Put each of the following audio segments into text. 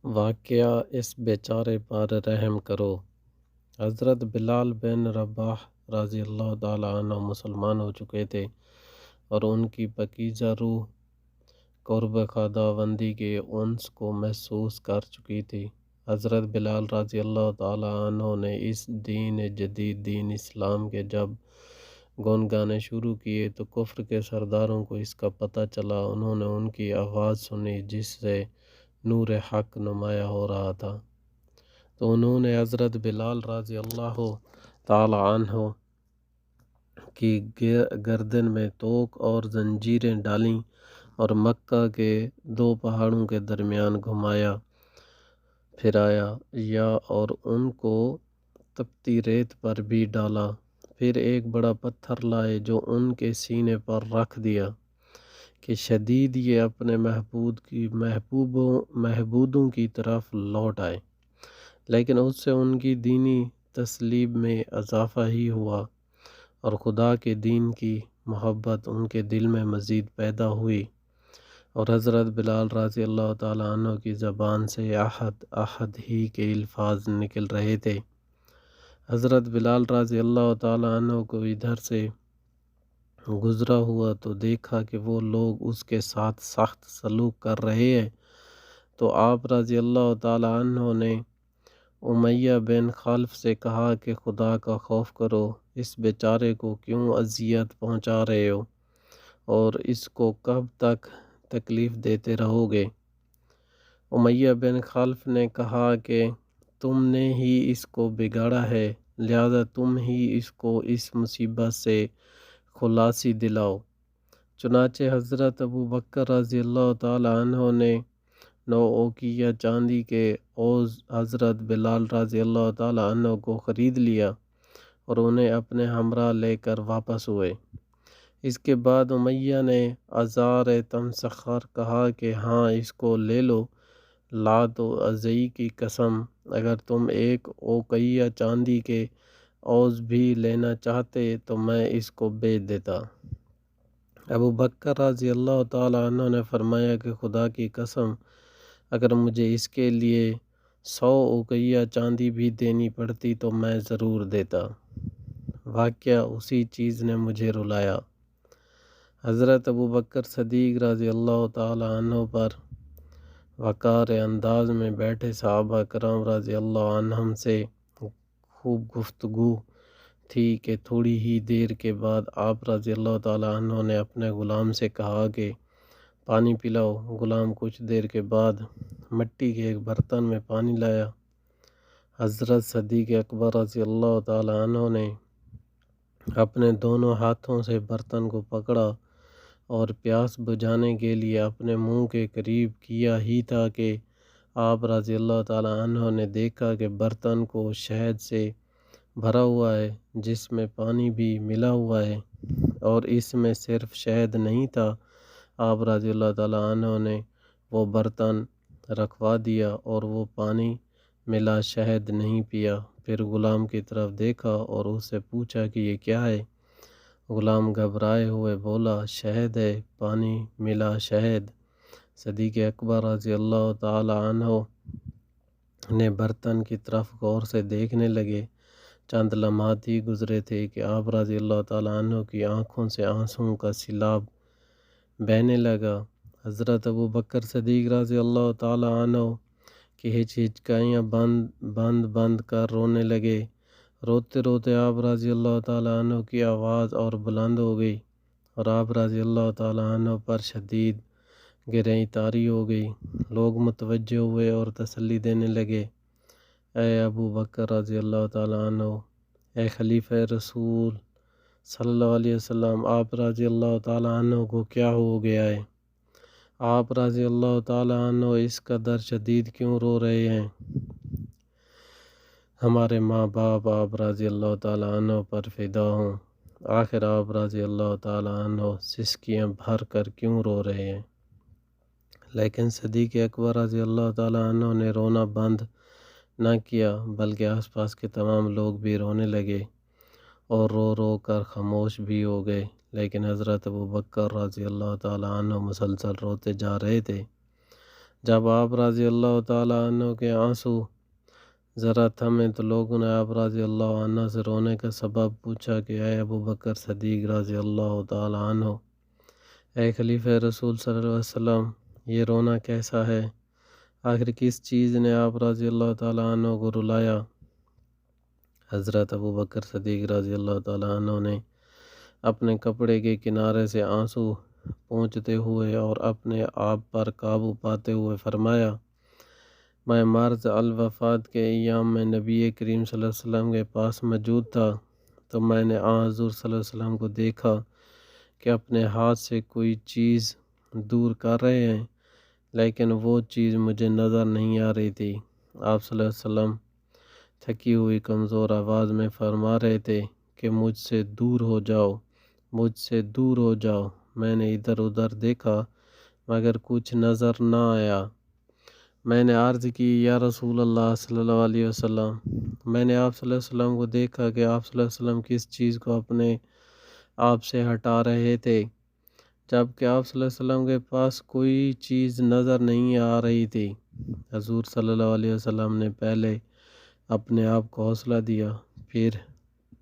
واقعہ اس بیچارے پر رحم کرو۔ حضرت بلال بن رباح رضی اللہ تعالیٰ عنہ مسلمان ہو چکے تھے اور ان کی پاکیزہ روح قرب خداوندی کے انس کو محسوس کر چکی تھی۔ حضرت بلال رضی اللہ تعالیٰ عنہ نے اس دین جدید دین اسلام کے جب گن گانے شروع کیے تو کفر کے سرداروں کو اس کا پتہ چلا۔ انہوں نے ان کی آواز سنی جس سے نور حق نمایاں ہو رہا تھا، تو انہوں نے حضرت بلال رضی اللہ تعالیٰ عنہ کی گردن میں توق اور زنجیریں ڈالیں اور مکہ کے دو پہاڑوں کے درمیان گھمایا پھرایا اور ان کو تپتی ریت پر بھی ڈالا۔ پھر ایک بڑا پتھر لائے جو ان کے سینے پر رکھ دیا کہ شدید یہ اپنے محبودوں کی طرف لوٹ آئے، لیکن اس سے ان کی دینی تسلیب میں اضافہ ہی ہوا اور خدا کے دین کی محبت ان کے دل میں مزید پیدا ہوئی، اور حضرت بلال رضی اللہ تعالیٰ عنہ کی زبان سے احد احد ہی کے الفاظ نکل رہے تھے۔ حضرت بلال رضی اللہ تعالیٰ عنہ کو ادھر سے گزرا ہوا تو دیکھا کہ وہ لوگ اس کے ساتھ سخت سلوک کر رہے ہیں، تو آپ رضی اللہ تعالیٰ عنہ نے امیہ بن خلف سے کہا کہ خدا کا خوف کرو، اس بیچارے کو کیوں اذیت پہنچا رہے ہو اور اس کو کب تک تکلیف دیتے رہو گے؟ امیہ بن خلف نے کہا کہ تم نے ہی اس کو بگاڑا ہے، لہذا تم ہی اس کو اس مصیبت سے خلاصی دلاؤ۔ چنانچہ حضرت ابو بکر رضی اللہ تعالیٰ عنہ نے 9 اوقیہ چاندی کے عوض حضرت بلال رضی اللہ تعالیٰ عنہ کو خرید لیا اور انہیں اپنے ہمراہ لے کر واپس ہوئے۔ اس کے بعد امیہ نے ازار تمسخر کہا کہ ہاں اس کو لے لو، لات و عزی کی قسم اگر تم ایک اوقیہ چاندی کے عوض بھی لینا چاہتے تو میں اس کو بیچ دیتا۔ ابو بکر رضی اللہ تعالیٰ عنہ نے فرمایا کہ خدا کی قسم اگر مجھے اس کے لیے 100 اوقیہ چاندی بھی دینی پڑتی تو میں ضرور دیتا۔ واقعہ اسی چیز نے مجھے رلایا۔ حضرت ابو بکر صدیق رضی اللہ تعالیٰ عنہ پر وقار انداز میں بیٹھے صحابہ کرام رضی اللہ عنہم سے خوب گفتگو تھی کہ تھوڑی ہی دیر کے بعد آپ رضی اللہ تعالیٰ عنہ نے اپنے غلام سے کہا کہ پانی پلاؤ۔ غلام کچھ دیر کے بعد مٹی کے ایک برتن میں پانی لایا۔ حضرت صدیق اکبر رضی اللہ تعالیٰ عنہ نے اپنے دونوں ہاتھوں سے برتن کو پکڑا اور پیاس بجھانے کے لیے اپنے منہ کے قریب کیا ہی تھا کہ آپ رضی اللہ تعالیٰ عنہ نے دیکھا کہ برتن کو شہد سے بھرا ہوا ہے جس میں پانی بھی ملا ہوا ہے، اور اس میں صرف شہد نہیں تھا۔ آپ رضی اللہ تعالیٰ عنہ نے وہ برتن رکھوا دیا اور وہ پانی ملا شہد نہیں پیا۔ پھر غلام کی طرف دیکھا اور اس سے پوچھا کہ یہ کیا ہے؟ غلام گھبرائے ہوئے بولا شہد ہے، پانی ملا شہد۔ صدیق اکبر رضی اللہ تعالیٰ عنہ نے برتن کی طرف غور سے دیکھنے لگے۔ چند لمحات ہی گزرے تھے کہ آپ رضی اللہ تعالیٰ عنہ کی آنکھوں سے آنسوں کا سیلاب بہنے لگا۔ حضرت ابو بکر صدیق رضی اللہ تعالیٰ عنہ کی ہچکیاں بند کر رونے لگے۔ روتے روتے آپ رضی اللہ تعالیٰ عنہ کی آواز اور بلند ہو گئی اور آپ رضی اللہ تعالیٰ عنہ پر شدید گرہیں طاری ہو گئی۔ لوگ متوجہ ہوئے اور تسلی دینے لگے، اے ابو بکر رضی اللہ تعالیٰ عنہ، اے خلیفہ رسول صلی اللہ علیہ وسلم، آپ رضی اللہ تعالیٰ عنہ کو کیا ہو گیا ہے؟ آپ رضی اللہ تعالیٰ عنہ اس قدر شدید کیوں رو رہے ہیں؟ ہمارے ماں باپ آپ رضی اللہ تعالیٰ عنہ پر فدا ہوں، آخر آپ رضی اللہ تعالیٰ عنہ سسکیاں بھر کر کیوں رو رہے ہیں؟ لیکن صدیق اکبر رضی اللہ تعالیٰ عنہ نے رونا بند نہ کیا بلکہ آس پاس کے تمام لوگ بھی رونے لگے اور رو رو کر خاموش بھی ہو گئے، لیکن حضرت ابو بکر رضی اللہ تعالیٰ عنہ مسلسل روتے جا رہے تھے۔ جب آپ رضی اللہ تعالیٰ عنہ کے آنسو ذرا تھمے تو لوگوں نے آپ رضی اللہ عنہ سے رونے کا سبب پوچھا کہ اے ابو بکر صدیق رضی اللہ تعالیٰ عنہ، اے خلیفہ رسول صلی اللہ علیہ وسلم، یہ رونا کیسا ہے؟ آخر کس چیز نے آپ رضی اللہ تعالیٰ عنہ کو رلایا؟ حضرت ابو بکر صدیق رضی اللہ تعالیٰ عنہ نے اپنے کپڑے کے کنارے سے آنسو پونچھتے ہوئے اور اپنے آپ پر قابو پاتے ہوئے فرمایا، میں مرض الوفات کے ایام میں نبی کریم صلی اللہ علیہ وسلم کے پاس موجود تھا تو میں نے حضور صلی اللہ علیہ وسلم کو دیکھا کہ اپنے ہاتھ سے کوئی چیز دور کر رہے ہیں، لیکن وہ چیز مجھے نظر نہیں آ رہی تھی۔ آپ صلی اللہ علیہ وسلم تھکی ہوئی کمزور آواز میں فرما رہے تھے کہ مجھ سے دور ہو جاؤ، مجھ سے دور ہو جاؤ۔ میں نے ادھر ادھر دیکھا مگر کچھ نظر نہ آیا۔ میں نے عرض کی، یا رسول اللہ صلی اللہ علیہ وسلم، میں نے آپ صلی اللہ علیہ وسلم کو دیکھا کہ آپ صلی اللہ علیہ وسلم کس چیز کو اپنے آپ سے ہٹا رہے تھے، جبکہ آپ صلی اللہ علیہ وسلم کے پاس کوئی چیز نظر نہیں آ رہی تھی۔ حضور صلی اللہ علیہ وسلم نے پہلے اپنے آپ کو حوصلہ دیا، پھر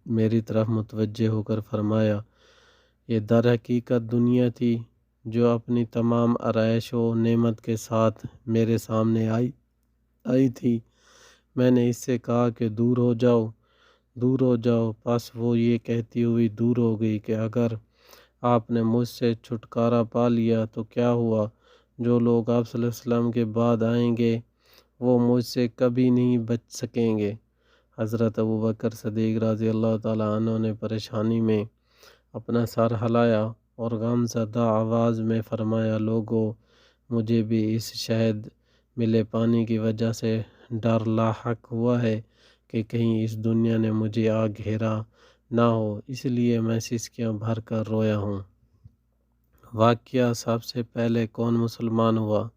میری طرف متوجہ ہو کر فرمایا، یہ در حقیقت دنیا تھی جو اپنی تمام آرائش و نعمت کے ساتھ میرے سامنے آئی تھی۔ میں نے اس سے کہا کہ دور ہو جاؤ، دور ہو جاؤ، پس وہ یہ کہتی ہوئی دور ہو گئی کہ اگر آپ نے مجھ سے چھٹکارا پا لیا تو کیا ہوا؟ جو لوگ آپ صلی اللہ علیہ وسلم کے بعد آئیں گے وہ مجھ سے کبھی نہیں بچ سکیں گے۔ حضرت ابو بکر صدیق رضی اللہ تعالیٰ عنہ نے پریشانی میں اپنا سر ہلایا اور غم زدہ آواز میں فرمایا، لوگو، مجھے بھی اس شہد ملے پانی کی وجہ سے ڈر لاحق ہوا ہے کہ کہیں اس دنیا نے مجھے آ گھیرا نہ ہو، اس لیے میں سسکیاں بھر کر رویا ہوں۔ واقعہ سب سے پہلے کون مسلمان ہوا؟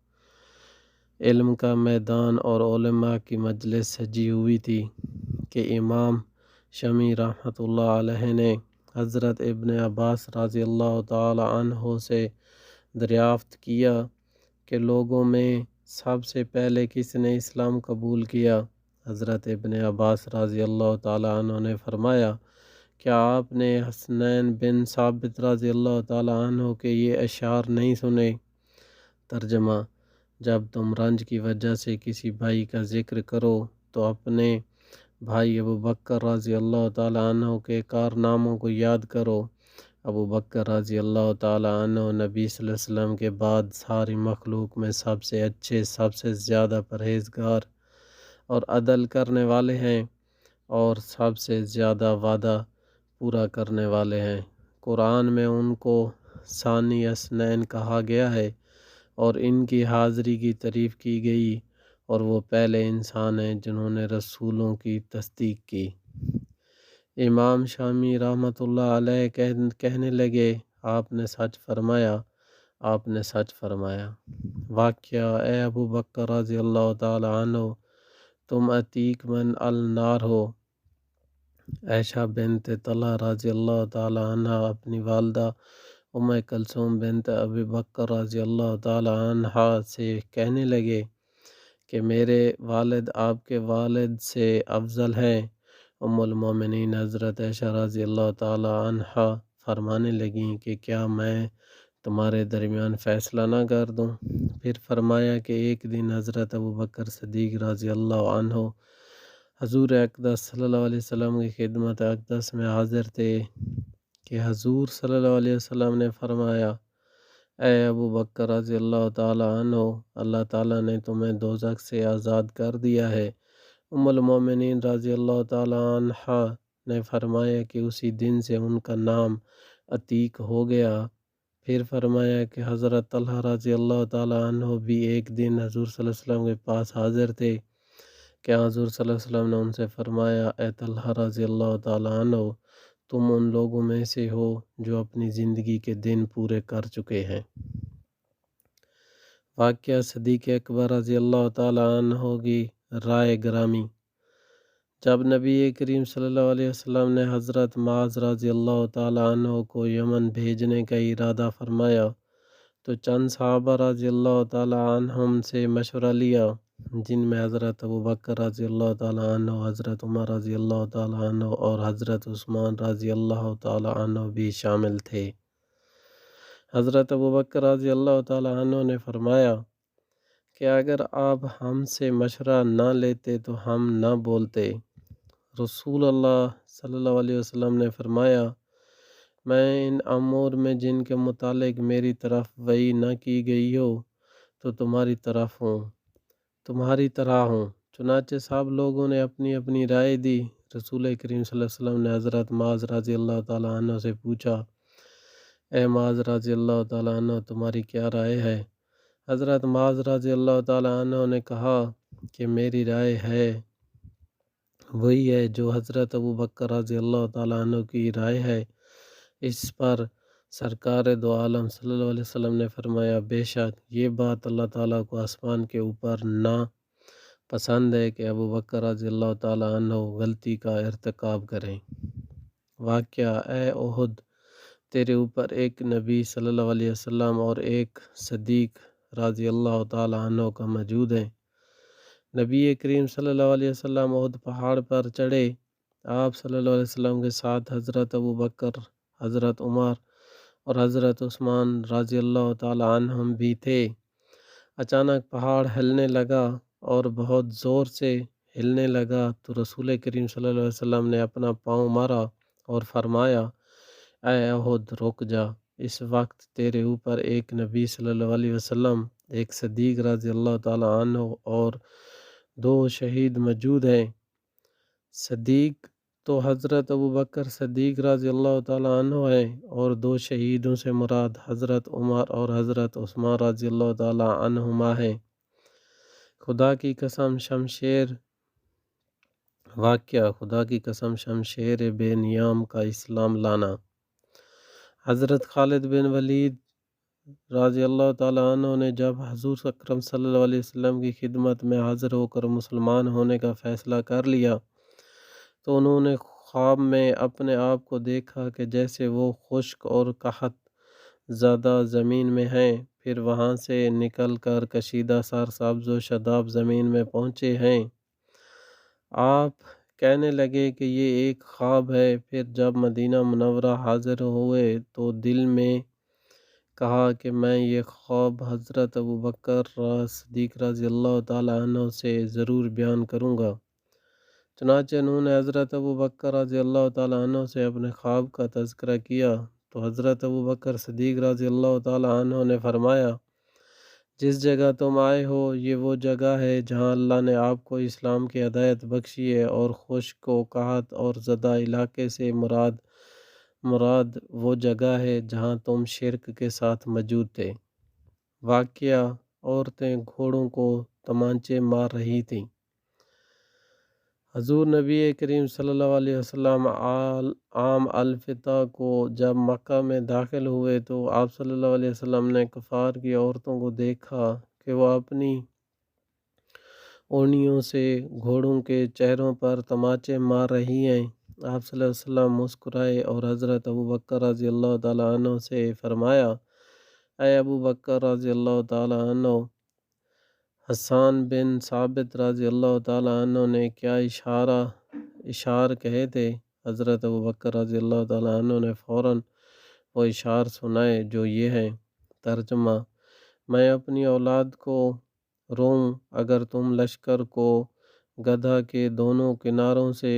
علم کا میدان اور علماء کی مجلس سجی ہوئی تھی کہ امام شامی رحمۃ اللہ علیہ نے حضرت ابن عباس رضی اللہ تعالی عنہ سے دریافت کیا کہ لوگوں میں سب سے پہلے کس نے اسلام قبول کیا؟ حضرت ابن عباس رضی اللہ تعالی عنہ نے فرمایا، کیا آپ نے حسنین بن ثابت رضی اللہ تعالی عنہ کے یہ اشعار نہیں سنے؟ ترجمہ: جب تم رنج کی وجہ سے کسی بھائی کا ذکر کرو تو اپنے بھائی ابو بکر رضی اللہ تعالیٰ عنہ کے کارناموں کو یاد کرو۔ ابو بکر رضی اللہ تعالیٰ عنہ نبی صلی اللہ علیہ وسلم کے بعد ساری مخلوق میں سب سے اچھے، سب سے زیادہ پرہیزگار اور عدل کرنے والے ہیں اور سب سے زیادہ وعدہ پورا کرنے والے ہیں۔ قرآن میں ان کو ثانی اثنین کہا گیا ہے اور ان کی حاضری کی تعریف کی گئی، اور وہ پہلے انسان ہیں جنہوں نے رسولوں کی تصدیق کی۔ امام شامی رحمۃ اللہ علیہ کہنے لگے، آپ نے سچ فرمایا، آپ نے سچ فرمایا۔ واقعہ: اے ابو بکر رضی اللہ تعالی عنہ، تم عتیق من النار ہو۔ عائشہ بنت طلحہ رضی اللہ تعالی عنہ اپنی والدہ ام کلثوم بنت ابی بکر رضی اللہ تعالی عنہ سے کہنے لگے کہ میرے والد آپ کے والد سے افضل ہیں۔ ام المومنین حضرت عائشہ رضی اللہ تعالی عنہ فرمانے لگیں کہ کیا میں تمہارے درمیان فیصلہ نہ کر دوں؟ پھر فرمایا کہ ایک دن حضرت ابو بکر صدیق رضی اللہ عنہ حضور اقدس صلی اللہ علیہ وسلم کی خدمت اقدس میں حاضر تھے کہ حضور صلی اللہ علیہ وسلم نے فرمایا، اے ابو بکر رضی اللہ تعالی عنہ، اللہ تعالیٰ نے تمہیں دوزخ سے آزاد کر دیا ہے۔ ام المومنین رضی اللہ تعالی عنہ نے فرمایا کہ اسی دن سے ان کا نام عتیق ہو گیا۔ پھر فرمایا کہ حضرت طلحہ رضی اللہ تعالی عنہ بھی ایک دن حضور صلی اللہ علیہ وسلم کے پاس حاضر تھے کہ حضور صلی اللہ علیہ وسلم نے ان سے فرمایا، اے طلحہ رضی اللہ تعالی عنہ، تم ان لوگوں میں سے ہو جو اپنی زندگی کے دن پورے کر چکے ہیں۔ واقعہ: صدیق اکبر رضی اللہ تعالی عنہ کی رائے گرامی۔ جب نبی کریم صلی اللہ علیہ وسلم نے حضرت معاذ رضی اللہ تعالی عنہ کو یمن بھیجنے کا ارادہ فرمایا تو چند صحابہ رضی اللہ تعالیٰ عنہم سے مشورہ لیا، جن میں حضرت ابوبکر رضی اللہ تعالیٰ عنہ، حضرت عمر رضی اللہ تعالیٰ عنہ اور حضرت عثمان رضی اللہ تعالیٰ عنہ بھی شامل تھے۔ حضرت ابوبکر رضی اللہ تعالیٰ عنہ نے فرمایا کہ اگر آپ ہم سے مشورہ نہ لیتے تو ہم نہ بولتے۔ رسول اللہ صلی اللہ علیہ وسلم نے فرمایا، میں ان امور میں جن کے متعلق میری طرف وحی نہ کی گئی ہو تو تمہاری طرح ہوں۔ چنانچہ سب لوگوں نے اپنی اپنی رائے دی۔ رسول کریم صلی اللہ علیہ وسلم نے حضرت معاذ رضی اللہ تعالیٰ عنہ سے پوچھا، اے معاذ رضی اللہ تعالیٰ عنہ، تمہاری کیا رائے ہے؟ حضرت معاذ رضی اللہ تعالیٰ عنہ نے کہا کہ میری رائے وہی ہے جو حضرت ابوبکر رضی اللہ تعالیٰ عنہ کی رائے ہے۔ اس پر سرکار دو عالم صلی اللہ علیہ وسلم نے فرمایا، بے شک یہ بات اللہ تعالیٰ کو آسمان کے اوپر نہ پسند ہے کہ ابوبکر رضی اللہ تعالیٰ عنہ غلطی کا ارتکاب کریں۔ واقعہ، اے احد، تیرے اوپر ایک نبی صلی اللہ علیہ وسلم اور ایک صدیق رضی اللہ تعالیٰ عنہ کا موجود ہے۔ نبی کریم صلی اللہ علیہ وسلم احد پہاڑ پر چڑھے۔ آپ صلی اللہ علیہ وسلم کے ساتھ حضرت ابوبکر، حضرت عمر اور حضرت عثمان رضی اللہ تعالیٰ عنہم بھی تھے۔ اچانک پہاڑ ہلنے لگا اور بہت زور سے ہلنے لگا تو رسول کریم صلی اللہ علیہ وسلم نے اپنا پاؤں مارا اور فرمایا، اے احد رک جا، اس وقت تیرے اوپر ایک نبی صلی اللہ علیہ وسلم، ایک صدیق رضی اللہ تعالیٰ عنہ اور 2 شہید موجود ہیں۔ صدیق تو حضرت ابوبکر صدیق رضی اللہ تعالیٰ عنہ ہیں اور 2 شہیدوں سے مراد حضرت عمر اور حضرت عثمان رضی اللہ تعالیٰ عنہما ہیں۔ خدا کی قسم شمشیر بے نیام کا اسلام لانا۔ حضرت خالد بن ولید رضی اللہ تعالیٰ عنہ نے جب حضور اکرم صلی اللہ علیہ وسلم کی خدمت میں حاضر ہو کر مسلمان ہونے کا فیصلہ کر لیا تو انہوں نے خواب میں اپنے آپ کو دیکھا کہ جیسے وہ خشک اور قحط زدہ زمین میں ہیں، پھر وہاں سے نکل کر کشیدہ سر سبز و شاداب زمین میں پہنچے ہیں۔ آپ کہنے لگے کہ یہ ایک خواب ہے۔ پھر جب مدینہ منورہ حاضر ہوئے تو دل میں کہا کہ میں یہ خواب حضرت ابوبکر صدیق رضی اللہ تعالیٰ عنہ سے ضرور بیان کروں گا۔ چنانچہ انہوں نے حضرت ابوبکر رضی اللہ تعالیٰ عنہ سے اپنے خواب کا تذکرہ کیا تو حضرت ابوبکر صدیق رضی اللہ تعالیٰ عنہ نے فرمایا، جس جگہ تم آئے ہو یہ وہ جگہ ہے جہاں اللہ نے آپ کو اسلام کی ہدایت بخشی ہے، اور خشک و قحط اور زدہ علاقے سے مراد وہ جگہ ہے جہاں تم شرک کے ساتھ موجود تھے۔ واقعہ، عورتیں گھوڑوں کو تمانچے مار رہی تھیں۔ حضور نبی کریم صلی اللہ علیہ وسلم عام الفتح کو جب مکہ میں داخل ہوئے تو آپ صلی اللہ علیہ وسلم نے کفار کی عورتوں کو دیکھا کہ وہ اپنی اونیوں سے گھوڑوں کے چہروں پر تماچے مار رہی ہیں۔ آپ صلی اللہ علیہ وسلم مسکرائے اور حضرت ابوبکر رضی اللہ تعالیٰ عنہ سے فرمایا، اے ابوبکر رضی اللہ تعالیٰ عنہ، حسان بن ثابت رضی اللہ تعالیٰ عنہ نے کیا اشعار کہے تھے؟ حضرت ابوبکر رضی اللہ تعالیٰ عنہ نے فوراً وہ اشعار سنائے جو یہ ہیں۔ ترجمہ: میں اپنی اولاد کو روم اگر تم لشکر کو گدھا کے دونوں کناروں سے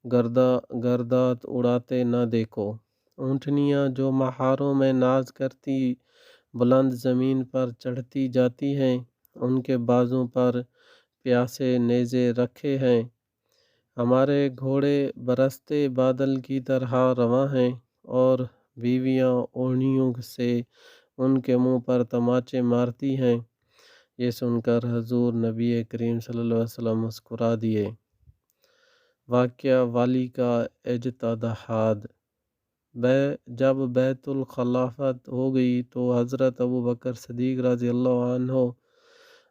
گردات اڑاتے نہ دیکھو۔ اونٹنیاں جو مہاروں میں ناز کرتی بلند زمین پر چڑھتی جاتی ہیں، ان کے بازوں پر پیاسے نیزے رکھے ہیں۔ ہمارے گھوڑے برستے بادل کی طرح رواں ہیں، اور بیویاں اونیوں سے ان کے منہ پر تماچے مارتی ہیں۔ یہ سن کر حضور نبی کریم صلی اللہ علیہ وسلم مسکرا دیے۔ واقعہ، والی کا اجتہاد۔ جب بیت الخلافت ہو گئی تو حضرت ابوبکر صدیق رضی اللہ عنہ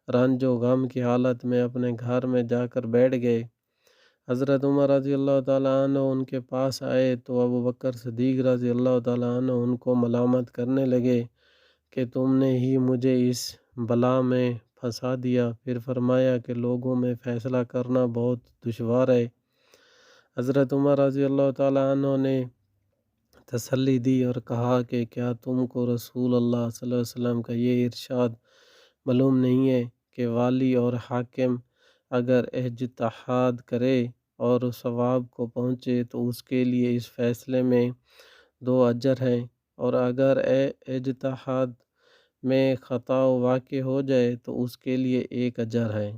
رنج و غم کی حالت میں اپنے گھر میں جا کر بیٹھ گئے۔ حضرت عمر رضی اللہ تعالیٰ عنہ ان کے پاس آئے تو ابوبکر صدیق رضی اللہ تعالیٰ عنہ ان کو ملامت کرنے لگے کہ تم نے ہی مجھے اس بلا میں پھنسا دیا۔ پھر فرمایا کہ لوگوں میں فیصلہ کرنا بہت دشوار ہے۔ حضرت عمر رضی اللہ تعالیٰ عنہ نے تسلی دی اور کہا کہ کیا تم کو رسول اللہ صلی اللہ علیہ وسلم کا یہ ارشاد معلوم نہیں ہے کہ والی اور حاکم اگر اجتہاد کرے اور ثواب کو پہنچے تو اس کے لیے اس فیصلے میں 2 اجر ہیں، اور اگر اجتہاد میں خطا واقع ہو جائے تو اس کے لیے 1 اجر ہے۔